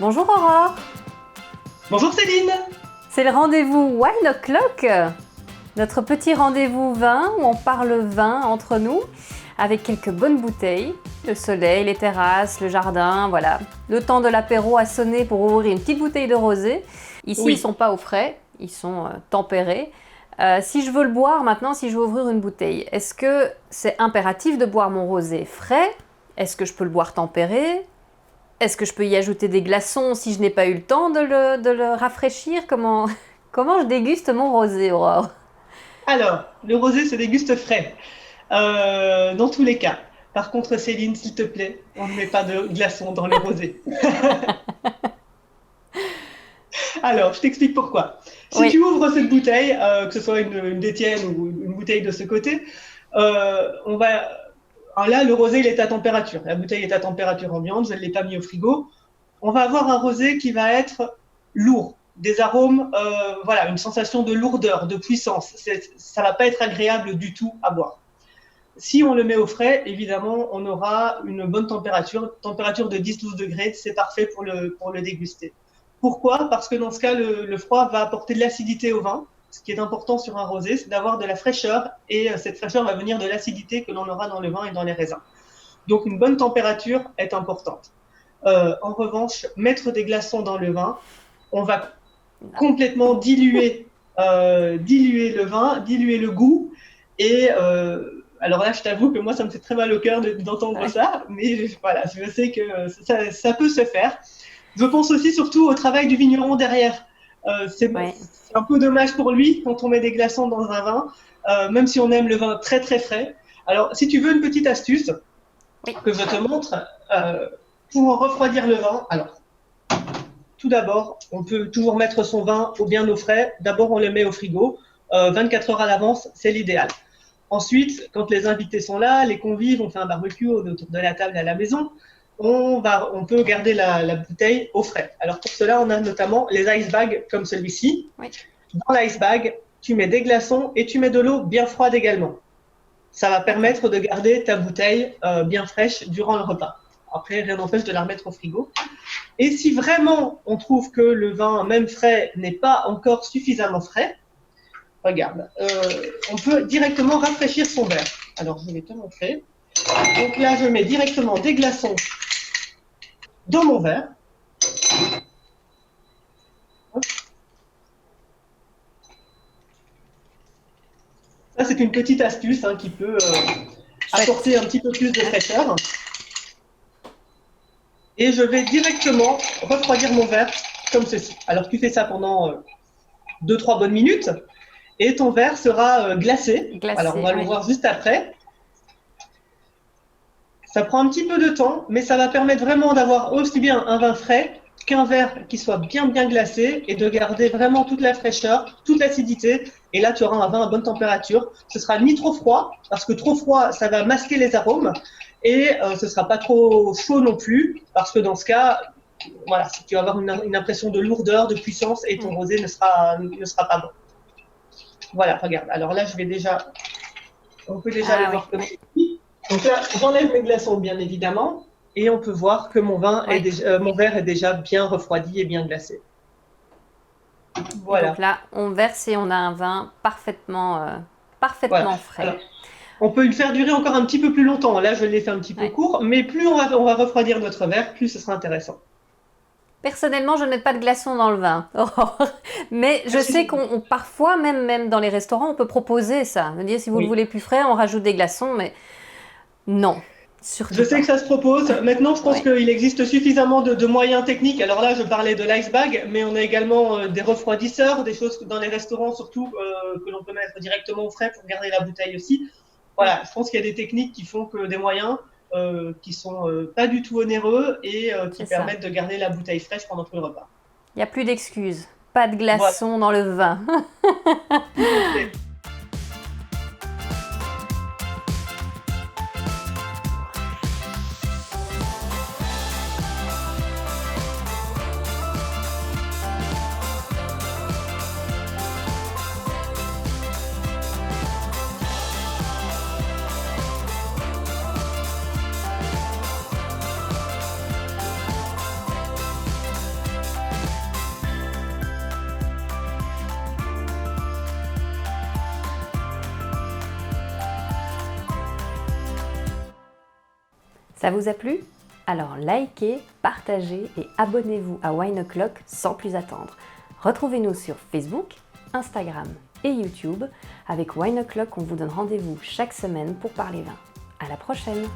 Bonjour Aurore, Bonjour Céline. c'est le rendez-vous Wine O'Clock, notre petit rendez-vous vin où on parle vin entre nous avec quelques bonnes bouteilles, le soleil, les terrasses, le jardin, voilà. Le temps de l'apéro a sonné pour ouvrir une petite bouteille de rosé. Ici, Oui. ils ne sont pas au frais, ils sont tempérés. Si je veux le boire maintenant, si je veux ouvrir une bouteille, est-ce que c'est impératif de boire mon rosé frais? Est-ce que je peux le boire tempéré? Est-ce que je peux y ajouter des glaçons si je n'ai pas eu le temps de le rafraîchir? Comment je déguste mon rosé, Aurore? Alors, le rosé se déguste frais, dans tous les cas. Par contre, Céline, s'il te plaît, on ne met pas de glaçons dans le rosé. Alors, je t'explique pourquoi. Si Oui, tu ouvres cette bouteille, que ce soit une détienne ou une bouteille de ce côté, on va. Alors là, le rosé, il est à température. La bouteille est à température ambiante, je ne l'ai pas mis au frigo. On va avoir un rosé qui va être lourd, des arômes, voilà, une sensation de lourdeur, de puissance. Ça va pas être agréable du tout à boire. Si on le met au frais, évidemment, on aura une bonne température de 10-12 degrés, c'est parfait pour le déguster. Pourquoi? Parce que dans ce cas, le froid va apporter de l'acidité au vin. Ce qui est important sur un rosé, c'est d'avoir de la fraîcheur, et cette fraîcheur va venir de l'acidité que l'on aura dans le vin et dans les raisins. Donc une bonne température est importante. En revanche, mettre des glaçons dans le vin, on va complètement diluer le vin, diluer le goût. Et alors là, je t'avoue que moi, ça me fait très mal au cœur d'entendre ouais, ça, mais voilà, je sais que ça peut se faire. Je pense aussi surtout au travail du vigneron derrière. C'est ouais. un peu dommage pour lui quand on met des glaçons dans un vin, même si on aime le vin très très frais. Alors, si tu veux une petite astuce Oui. que je te montre, pour refroidir le vin, alors tout d'abord, on peut toujours mettre son vin au bien au frais. D'abord, on le met au frigo. 24 heures à l'avance, c'est l'idéal. Ensuite, quand les invités sont là, les convives, on fait un barbecue autour de la table à la maison, on peut garder la bouteille au frais. Alors pour cela, on a notamment les ice bags comme celui-ci. Oui. Dans l'ice bag, tu mets des glaçons et tu mets de l'eau bien froide également. Ça va D'accord. permettre de garder ta bouteille bien fraîche durant le repas. Après, rien n'empêche de la remettre au frigo. Et si vraiment on trouve que le vin, même frais, n'est pas encore suffisamment frais, regarde, on peut directement rafraîchir son verre. Alors, je vais te montrer. Donc là, je mets directement des glaçons dans mon verre. Ça, c'est une petite astuce qui peut Chouette. apporter un petit peu plus de fraîcheur. Et je vais directement refroidir mon verre comme ceci. Alors, tu fais ça pendant 2-3 bonnes minutes et ton verre sera glacé. Alors, on Glacé, va le oui. voir juste après. Ça prend un petit peu de temps, mais ça va permettre vraiment d'avoir aussi bien un vin frais qu'un verre qui soit bien bien glacé et de garder vraiment toute la fraîcheur, toute l'acidité. Et là, tu auras un vin à bonne température. Ce sera ni trop froid, parce que trop froid, ça va masquer les arômes, et ce sera pas trop chaud non plus, parce que dans ce cas, voilà, tu vas avoir une impression de lourdeur, de puissance, et ton Mm. rosé ne sera pas bon. Voilà, regarde. Alors là, on peut déjà le Ah oui, voir comme ceci. Donc là, j'enlève mes glaçons, bien évidemment, et on peut voir que oui. mon verre est déjà bien refroidi et bien glacé. Et donc Voilà, là, on verse et on a un vin voilà. parfaitement Alors, frais. on peut le faire durer encore un petit peu plus longtemps. Là, je l'ai fait un petit peu Ouais. court, mais plus on va refroidir notre verre, plus ce sera intéressant. Personnellement, je ne mets pas de glaçons dans le vin. Mais Ah, je si, sais si. qu'on parfois, même dans les restaurants, on peut proposer ça. Me dire si vous le Oui. voulez plus frais, on rajoute des glaçons, mais non, Je surtout sais que pas. ça se propose. Maintenant, je pense Oui, qu'il existe suffisamment de moyens techniques. Alors là, je parlais de l'iceberg, mais on a également des refroidisseurs, des choses dans les restaurants surtout que l'on peut mettre directement au frais pour garder la bouteille aussi. oui, Voilà, je pense qu'il y a des techniques qui font que des moyens qui sont pas du tout onéreux et qui c'est ça. permettent de garder la bouteille fraîche pendant tout le repas. Il n'y a plus d'excuses. Pas de Voilà, glaçons dans le vin. tout à fait. Ça vous a plu? Alors likez, partagez et abonnez-vous à Wine O'Clock sans plus attendre. Retrouvez-nous sur Facebook, Instagram et YouTube. Avec Wine O'Clock, on vous donne rendez-vous chaque semaine pour parler vin. À la prochaine!